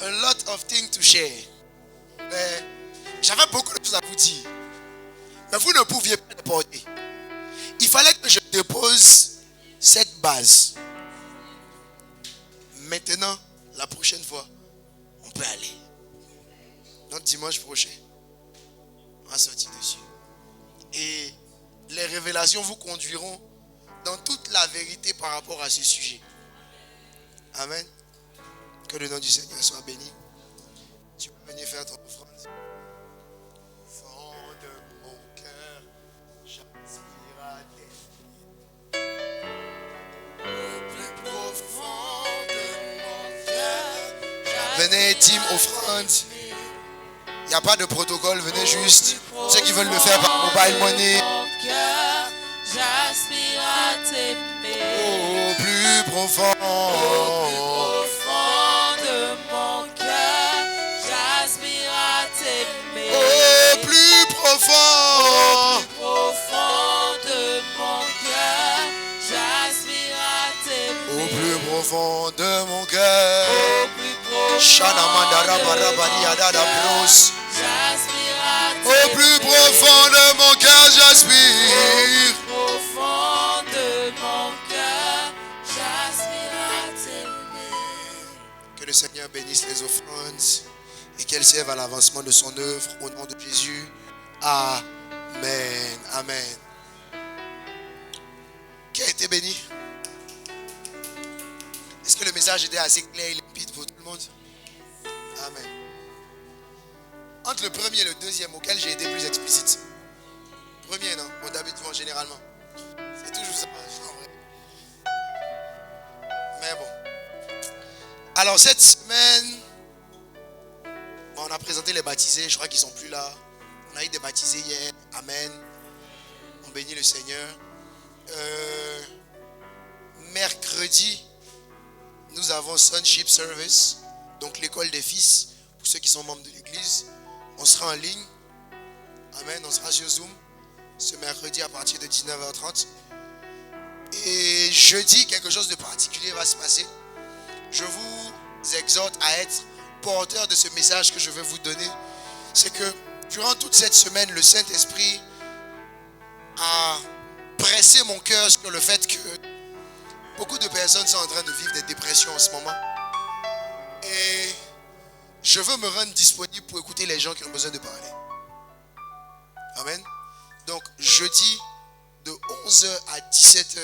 A lot of things to share. Mais j'avais beaucoup de choses à vous dire. Mais vous ne pouviez pas les porter. Il fallait que je dépose cette base. Maintenant, la prochaine fois, on peut aller. Donc dimanche prochain, on va sortir dessus. Et les révélations vous conduiront dans toute la vérité par rapport à ce sujet. Amen. Que le nom du Seigneur soit béni. Tu peux venir faire ton offrande. Fond de mon cœur, j'aspire à tes au plus profond de mon cœur. Venez, team offrande. Il n'y a pas de protocole, venez juste. Ceux qui veulent le faire par mobile money. J'aspire à t'aimer. Au plus profond. Au plus profond de mon cœur, j'aspire à t'aimer. Au plus profond. Au plus profond de mon cœur, j'aspire à t'aimer. Au plus profond de mon cœur. Au plus profond Shanamandara de barabari adada bros. j'aspire à t'aimer. Au plus profond de mon cœur, j'aspire. Au plus profond de mon cœur, j'aspire à t'aimer. Que le Seigneur bénisse les offrandes et qu'elles servent à l'avancement de son œuvre au nom de Jésus. Amen. Amen. Qui a été béni? Est-ce que le message était assez clair et limpide pour tout le monde? Amen. Entre le premier et le deuxième, auquel j'ai été plus explicite. Premier, non? Bon, d'habitude, généralement. C'est toujours ça, en vrai. Mais bon. Alors, cette semaine, on a présenté les baptisés. Je crois qu'ils ne sont plus là. On a eu des baptisés hier. Amen. On bénit le Seigneur. Mercredi, nous avons Sonship Service. Donc, l'école des fils. Pour ceux qui sont membres de l'église. On sera en ligne. Amen. On sera sur Zoom. Ce mercredi à partir de 19h30. Et jeudi, quelque chose de particulier va se passer. Je vous exhorte à être porteur de ce message que je vais vous donner. C'est que durant toute cette semaine, le Saint-Esprit a pressé mon cœur sur le fait que beaucoup de personnes sont en train de vivre des dépressions en ce moment. Et je veux me rendre disponible pour écouter les gens qui ont besoin de parler. Amen. Donc, jeudi, de 11h à 17h,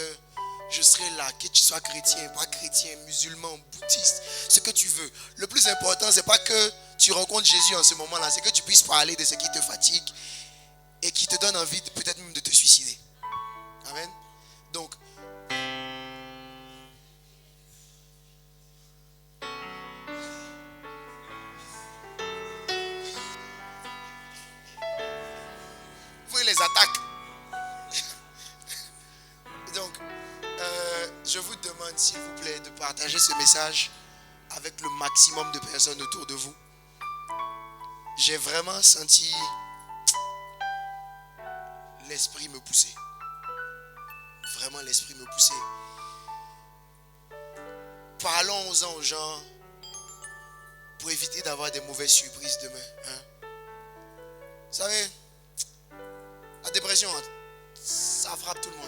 je serai là, que tu sois chrétien, pas chrétien, musulman, bouddhiste, ce que tu veux. Le plus important, c'est pas que tu rencontres Jésus en ce moment-là, c'est que tu puisses parler de ce qui te fatigue et qui te donne envie peut-être même de te suicider. Amen. Donc, vous voyez les attaques. Donc, je vous demande s'il vous plaît de partager ce message avec le maximum de personnes autour de vous. J'ai vraiment senti l'esprit me pousser. Vraiment l'esprit me pousser. Parlons-en aux gens pour éviter d'avoir des mauvaises surprises demain. Hein? Vous savez, la dépression, ça frappe tout le monde.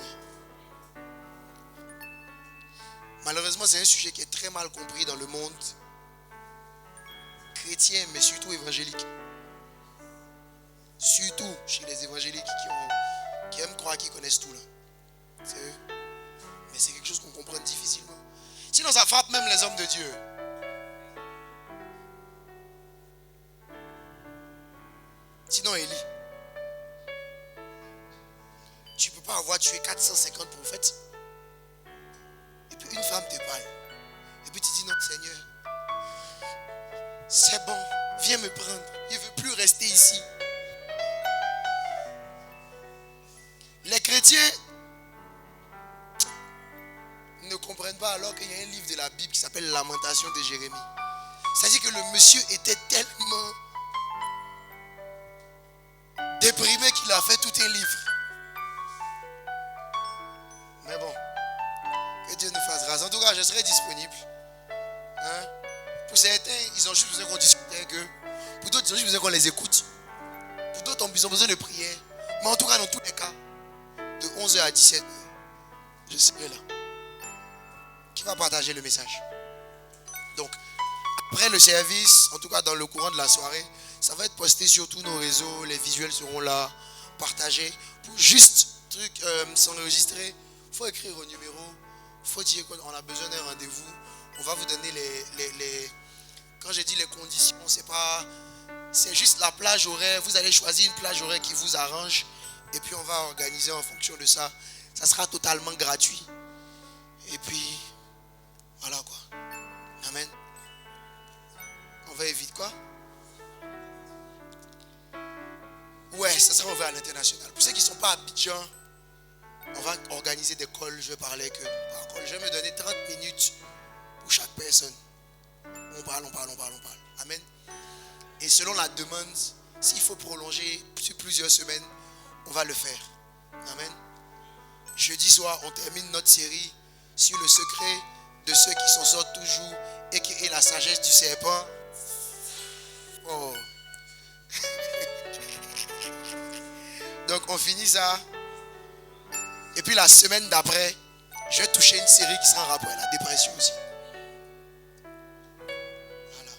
Malheureusement, c'est un sujet qui est très mal compris dans le monde chrétien, mais surtout évangélique. Surtout chez les évangéliques qui aiment croire qu'ils connaissent tout là. C'est eux. Mais c'est quelque chose qu'on comprend difficilement. Sinon, ça frappe même les hommes de Dieu. Sinon, Élie, tu ne peux pas avoir tué 450 prophètes. Et puis une femme te parle. Et puis tu dis non, Seigneur, c'est bon, viens me prendre. Il ne veut plus rester ici. Les chrétiens ne comprennent pas alors qu'il y a un livre de la Bible qui s'appelle Lamentation de Jérémie. C'est-à-dire que le monsieur était tellement déprimé qu'il a fait tout un livre. Mais bon, que Dieu nous fasse grâce. En tout cas, je serai disponible. Hein? Pour certains, ils ont juste besoin qu'on discute avec eux. Pour d'autres, ils ont juste besoin qu'on les écoute. Pour d'autres, ils ont besoin de prière. Mais en tout cas, dans tous les cas, de 11h à 17h, je serai là. Qui va partager le message? Donc, après le service, en tout cas dans le courant de la soirée, ça va être posté sur tous nos réseaux. Les visuels seront là, partagés. Pour juste s'enregistrer, il faut écrire au numéro. Il faut dire qu'on a besoin d'un rendez-vous. On va vous donner les quand je dis les conditions, c'est juste la plage horaire. Vous allez choisir une plage horaire qui vous arrange. Et puis on va organiser en fonction de ça. Ça sera totalement gratuit. Et puis, voilà quoi. Amen. On va éviter quoi? Ouais, ça sera ouvert à l'international. Pour ceux qui ne sont pas à Abidjan, on va organiser des calls. Je vais parler avec eux par call. Je vais me donner 30 minutes pour chaque personne. On parle. Amen. Et selon la demande, s'il faut prolonger sur plusieurs semaines, on va le faire. Amen. Jeudi soir, on termine notre série sur le secret de ceux qui s'en sortent toujours et qui est la sagesse du serpent. Oh. Donc on finit ça. Et puis la semaine d'après, je vais toucher une série qui sera en rapport à la dépression aussi. Voilà.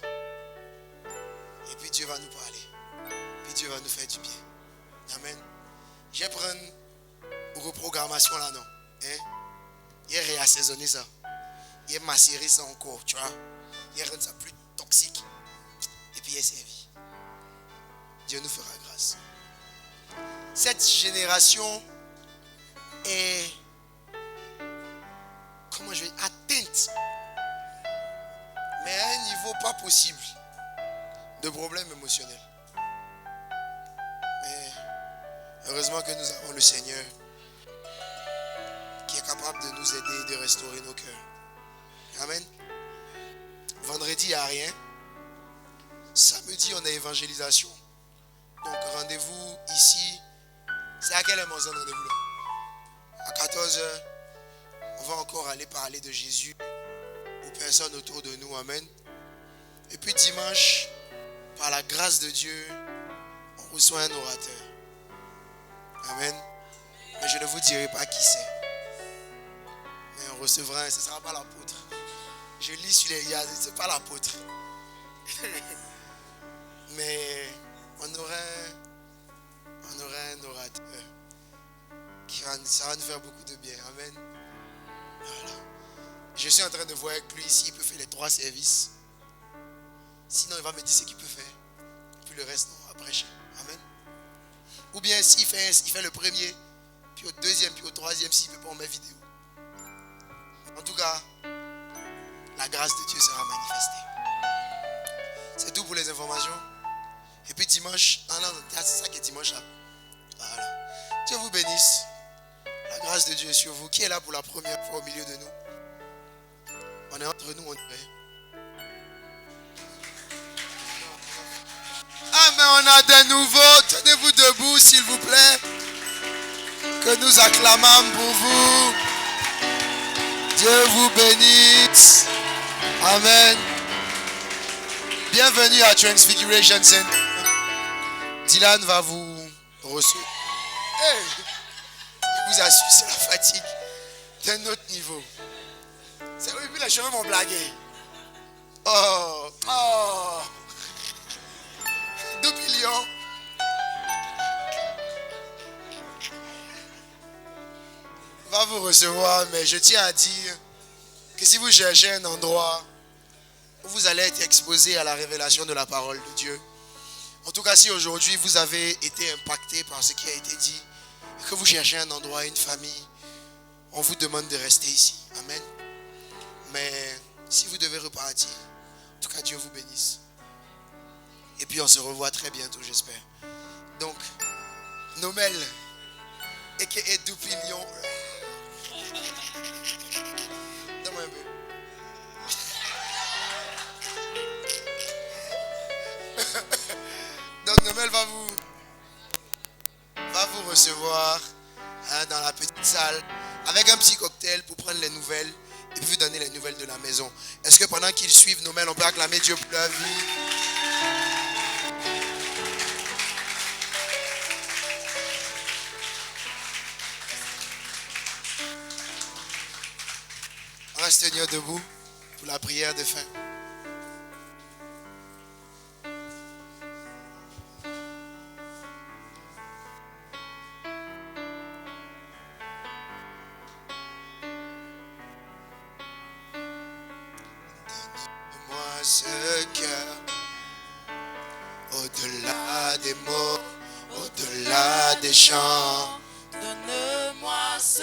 Et puis Dieu va nous parler. Puis Dieu va nous faire du bien. Amen. Je vais prendre une reprogrammation là, non? Hein? Il a réassaisonné ça. Il a macéré ça encore, tu vois. Il a rendu ça plus toxique. Et puis il a servi. Dieu nous fera grâce. Cette génération est, comment je vais dire, atteinte, mais à un niveau pas possible de problème émotionnel. Mais heureusement que nous avons le Seigneur qui est capable de nous aider et de restaurer nos cœurs. Amen. Vendredi, il n'y a rien. Samedi, on a évangélisation. Donc rendez-vous ici. C'est à quelle heure on se donne rendez-vous là? À 14h. On va encore aller parler de Jésus aux personnes autour de nous. Amen. Et puis dimanche, par la grâce de Dieu, on reçoit un orateur. Amen. Mais je ne vous dirai pas qui c'est. Mais on recevra, ce ne sera pas l'apôtre. Je lis sur les yazs, ce n'est pas l'apôtre. Mais on aura un orateur ça va nous faire beaucoup de bien. Amen. Voilà. Je suis en train de voir avec lui s'il peut faire les 3 services. Sinon, il va me dire ce qu'il peut faire. Puis le reste, on va prêcher. Amen. Ou bien s'il fait le premier, puis au deuxième, puis au troisième, s'il ne peut pas, on met vidéo. En tout cas, la grâce de Dieu sera manifestée. C'est tout pour les informations. Et puis dimanche, c'est ça qui est dimanche là. Voilà. Dieu vous bénisse. La grâce de Dieu est sur vous. Qui est là pour la première fois au milieu de nous? On est entre nous, on est. Ah mais on a des nouveaux. Tenez-vous debout s'il vous plaît. Que nous acclamons pour vous. Dieu vous bénisse. Amen. Bienvenue à Transfiguration Center. Dylan va vous recevoir. Hey, il vous assure, c'est la fatigue d'un autre niveau. C'est oui, puis les cheveux m'ont blagué. Oh, oh. 2 millions. Va vous recevoir, mais je tiens à dire que si vous cherchez un endroit où vous allez être exposé à la révélation de la parole de Dieu, en tout cas si aujourd'hui vous avez été impacté par ce qui a été dit, et que vous cherchez un endroit, une famille, on vous demande de rester ici. Amen. Mais si vous devez repartir, en tout cas Dieu vous bénisse. Et puis on se revoit très bientôt, j'espère. Donc, Nomel, a.k.a. Doupilion. Donne-moi un peu. Donc Nomel va vous recevoir dans la petite salle avec un petit cocktail pour prendre les nouvelles et puis vous donner les nouvelles de la maison. Est-ce que pendant qu'ils suivent Nomel, on peut acclamer Dieu pour leur vie? On va se tenir debout pour la prière de fin. Donne-moi ce cœur, au-delà des mots, au-delà des chants. Donne-moi ce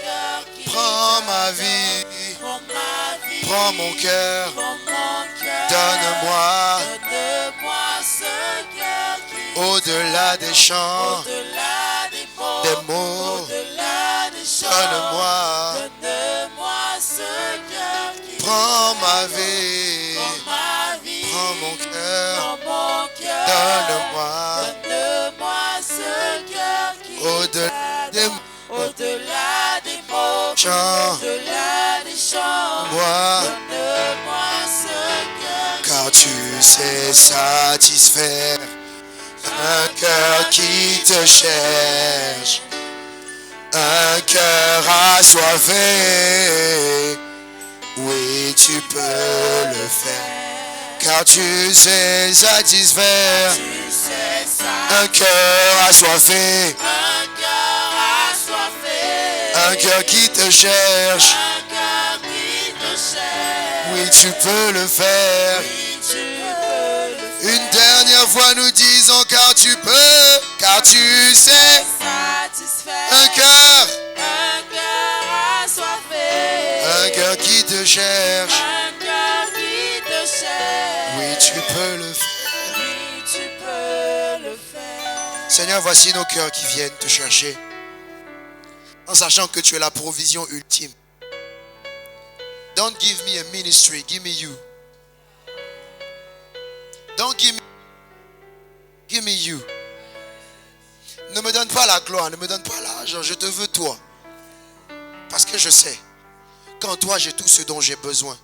cœur qui Prends ma vie, prends ma vie, prends mon cœur, prends mon cœur. donne-moi, Donne-moi ce cœur qui au-delà des chants, au-delà des des mots, au-delà des chants. donne-moi, Donne-moi ce cœur qui prends ma vie, prends ma vie, prends mon cœur, prends mon cœur. donne-moi, Donne-moi ce cœur qui au-delà des mots, au-delà des mots, chants, au-delà des chants. moi, Donne-moi ce cœur car tu sais satisfaire un cœur qui te cherche, un cœur assoiffé. Oui, tu peux le faire, car tu sais satisfaire tu sais ça. un cœur assoiffé, Un cœur assoiffé, un cœur qui te cherche. un cœur qui te cherche. Oui, tu peux le faire. Oui, tu peux le Une dernière fois, nous disons car tu peux, car tu sais. satisfaire. Un cœur Assoiffé, un cœur qui te cherche. un cœur qui te cherche. Oui, tu peux le faire. Oui, tu peux le faire. Seigneur, voici nos cœurs qui viennent te chercher, en sachant que tu es la provision ultime. Don't give me a ministry, give me you. Don't give me you. Ne me donne pas la gloire, ne me donne pas l'argent, je te veux toi. Parce que je sais qu'en toi j'ai tout ce dont j'ai besoin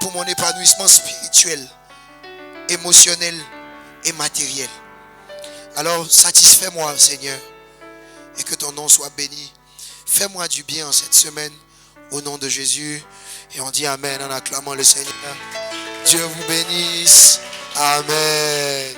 pour mon épanouissement spirituel, émotionnel et matériel. Alors satisfais-moi, Seigneur, et que ton nom soit béni. Fais-moi du bien en cette semaine, au nom de Jésus. Et on dit Amen en acclamant le Seigneur. Dieu vous bénisse. Amen.